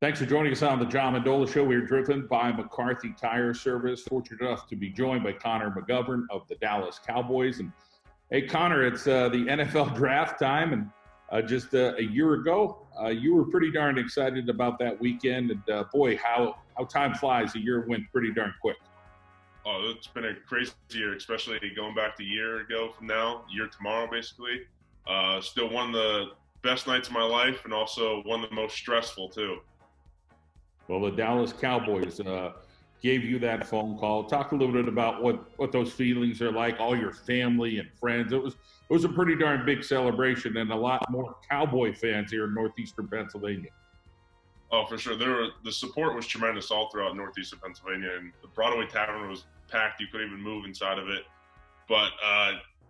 Thanks for joining us on the John Mendola Show. We are driven by McCarthy Tire Service. Fortunate enough to be joined by Connor McGovern of the Dallas Cowboys. And hey, Connor, it's the NFL draft time, and just a year ago, you were pretty darn excited about that weekend. And boy, how time flies. The year went pretty darn quick. Oh, it's been a crazy year, especially going back to a year ago from now, year tomorrow, basically. Still one of the best nights of my life, and also one of the most stressful too. Well, the Dallas Cowboys gave you that phone call. Talk a little bit about what those feelings are like, all your family and friends. It was a pretty darn big celebration, and a lot more Cowboy fans here in northeastern Pennsylvania. Oh, for sure. The support was tremendous all throughout northeastern Pennsylvania, and the Broadway Tavern was packed. You couldn't even move inside of it. But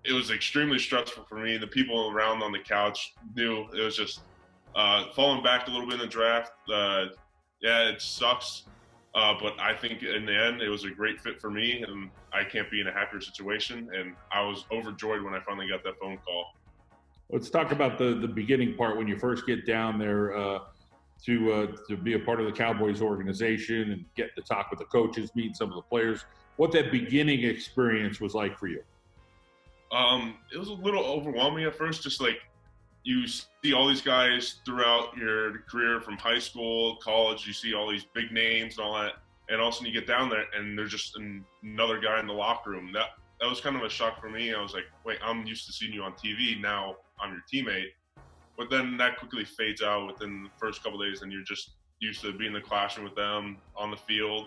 it was extremely stressful for me. The people around on the couch knew it was just falling back a little bit in the draft. Yeah, it sucks, but I think in the end it was a great fit for me, and I can't be in a happier situation. And I was overjoyed when I finally got that phone call. Let's talk about the beginning part when you first get down there to be a part of the Cowboys organization and get to talk with the coaches, meet some of the players. What that beginning experience was like for you? It was a little overwhelming at first, just like you see all these guys throughout your career from high school, college, you see all these big names and all that. And all of a sudden you get down there and there's just another guy in the locker room. That was kind of a shock for me. I was like, wait, I'm used to seeing you on TV. Now I'm your teammate. But then that quickly fades out within the first couple of days, and you're just used to being in the classroom with them on the field.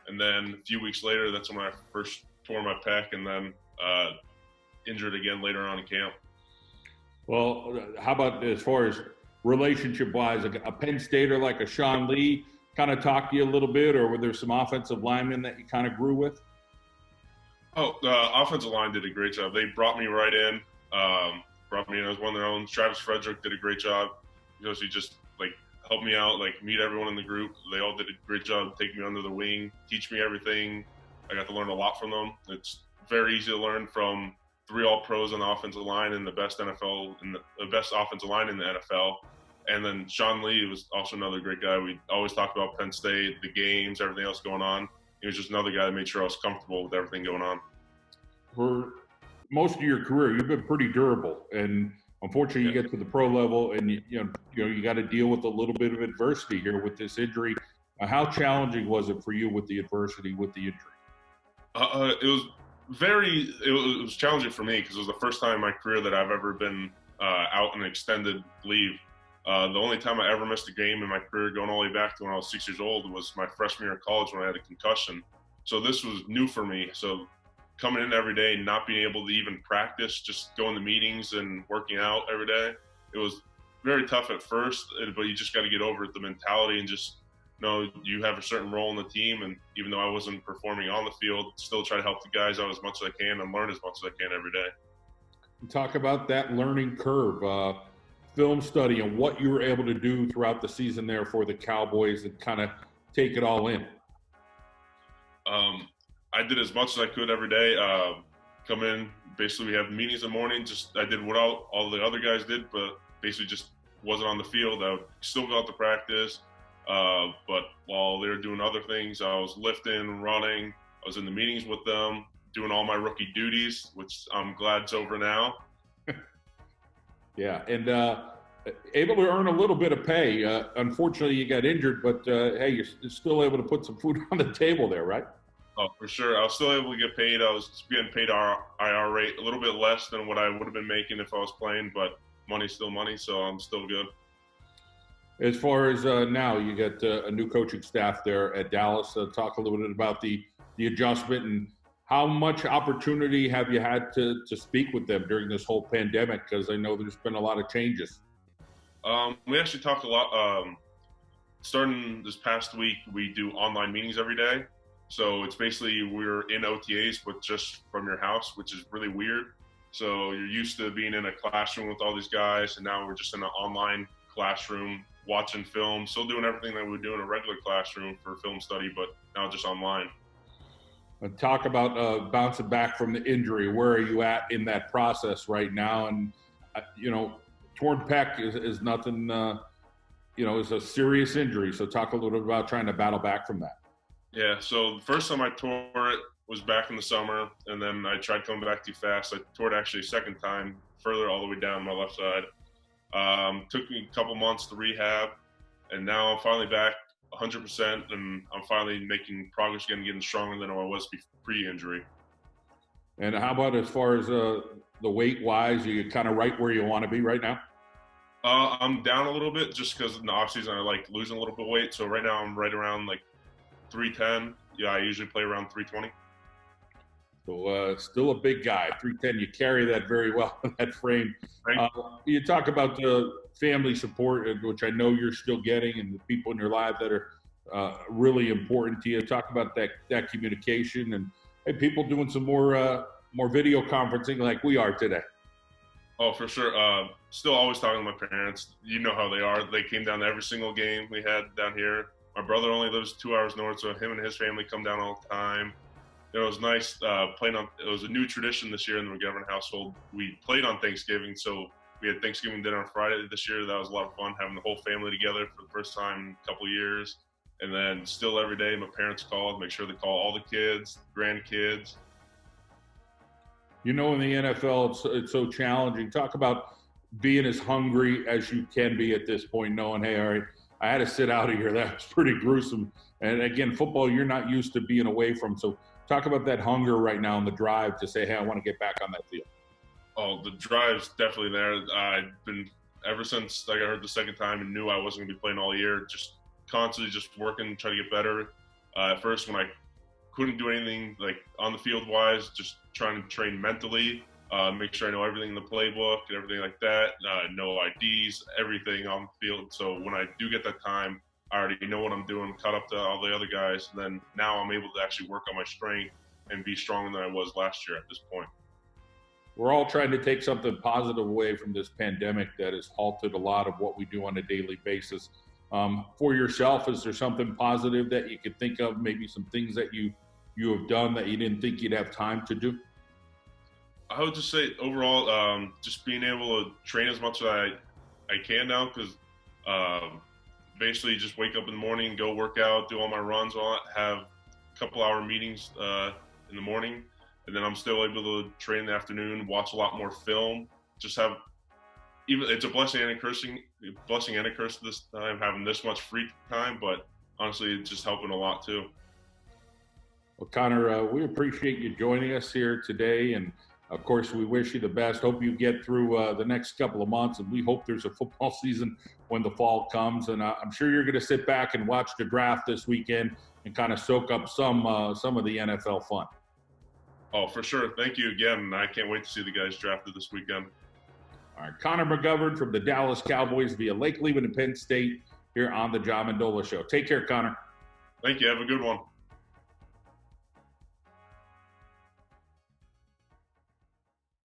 And then a few weeks later, that's when I first tore my pec, and then injured again later on in camp. Well, how about as far as relationship-wise, a Penn Stater like a Sean Lee kind of talked to you a little bit, or were there some offensive linemen that you kind of grew with? Oh, the offensive line did a great job. They brought me right in, brought me in as one of their own. Travis Frederick did a great job because he just, helped me out, meet everyone in the group. They all did a great job, take me under the wing, teach me everything. I got to learn a lot from them. It's very easy to learn from 3 All-Pros on the offensive line and the best offensive line in the NFL. And then Sean Lee was also another great guy. We always talk about Penn State, the games, everything else going on. He was just another guy that made sure I was comfortable with everything going on. For most of your career, you've been pretty durable, and unfortunately, you get to the pro level, and you got to deal with a little bit of adversity here with this injury. How challenging was it for you with the adversity, with the injury? It was challenging for me because it was the first time in my career that I've ever been out on an extended leave. The only time I ever missed a game in my career, going all the way back to when I was 6 years old, was my freshman year of college when I had a concussion. So this was new for me. So coming in every day, not being able to even practice, just going to meetings and working out every day, it was very tough at first, but you just got to get over it, the mentality, and just know you have a certain role in the team. And even though I wasn't performing on the field, still try to help the guys out as much as I can and learn as much as I can every day. Talk about that learning curve, film study, and what you were able to do throughout the season there for the Cowboys and kind of take it all in. I did as much as I could every day. Come in, basically we have meetings in the morning. I did what all the other guys did, but basically just wasn't on the field. I would still go out to practice, but while they were doing other things, I was lifting, running. I was in the meetings with them, doing all my rookie duties, which I'm glad it's over now. Yeah, and able to earn a little bit of pay. Unfortunately, you got injured, but hey, you're still able to put some food on the table there, right? Oh, for sure. I was still able to get paid. I was getting paid our IR rate, a little bit less than what I would have been making if I was playing, but money's still money, so I'm still good. As far as now, you got a new coaching staff there at Dallas. Talk a little bit about the adjustment and how much opportunity have you had to speak with them during this whole pandemic? Because I know there's been a lot of changes. We actually talked a lot. Starting this past week, we do online meetings every day. So it's basically we're in OTAs, but just from your house, which is really weird. So you're used to being in a classroom with all these guys, and now we're just in an online classroom watching film, still doing everything that we would do in a regular classroom for film study, but now just online. Talk about bouncing back from the injury. Where are you at in that process right now? And, torn pec is nothing is a serious injury. So talk a little bit about trying to battle back from that. Yeah, so the first time I tore it was back in the summer, and then I tried coming back too fast. I tore it actually a second time, further all the way down my left side. Took me a couple months to rehab, and now I'm finally back 100%, and I'm finally making progress again, getting stronger than I was pre-injury. And how about as far as the weight-wise? Are you kind of right where you want to be right now? I'm down a little bit just because in the offseason I like losing a little bit of weight. So right now I'm right around like 310. Yeah, I usually play around 320. So still a big guy, 310. You carry that very well in that frame. You talk about the family support, which I know you're still getting, and the people in your life that are really important to you. Talk about that communication and people doing some more video conferencing like we are today. Oh, for sure. Still always talking to my parents. You know how they are. They came down to every single game we had down here. My brother only lives 2 hours north, so him and his family come down all the time. It was nice playing on. It was a new tradition this year in the McGovern household. We played on Thanksgiving, so we had Thanksgiving dinner on Friday this year. That was a lot of fun, having the whole family together for the first time in a couple of years. And then still every day, my parents called, make sure they call all the kids, grandkids. In the NFL, it's so challenging. Talk about being as hungry as you can be at this point, knowing, hey, all right, I had to sit out of here. That was pretty gruesome. And again, football, you're not used to being away from. So talk about that hunger right now and the drive to say, hey, I want to get back on that field. Oh, the drive's definitely there. I've been, ever since I heard the second time and knew I wasn't going to be playing all year, just constantly just working, trying to get better. At first, when I couldn't do anything like on the field wise, just trying to train mentally, make sure I know everything in the playbook and everything like that, know IDs, everything on the field. So when I do get that time, I already know what I'm doing, caught up to all the other guys. And then now I'm able to actually work on my strength and be stronger than I was last year at this point. We're all trying to take something positive away from this pandemic that has halted a lot of what we do on a daily basis. For yourself, is there something positive that you could think of, maybe some things that you have done that you didn't think you'd have time to do? I would just say overall, just being able to train as much as I can now, because basically just wake up in the morning, go work out, do all my runs, have a couple hour meetings in the morning, and then I'm still able to train in the afternoon, watch a lot more film, just have, even it's a blessing and a curse this time, having this much free time, but honestly, it's just helping a lot too. Well, Connor, we appreciate you joining us here today, and of course, we wish you the best. Hope you get through the next couple of months, and we hope there's a football season when the fall comes. And I'm sure you're going to sit back and watch the draft this weekend and kind of soak up some of the NFL fun. Oh, for sure. Thank you again. I can't wait to see the guys drafted this weekend. All right, Connor McGovern from the Dallas Cowboys via Lake Levin and Penn State here on the Mendola Show. Take care, Connor. Thank you. Have a good one.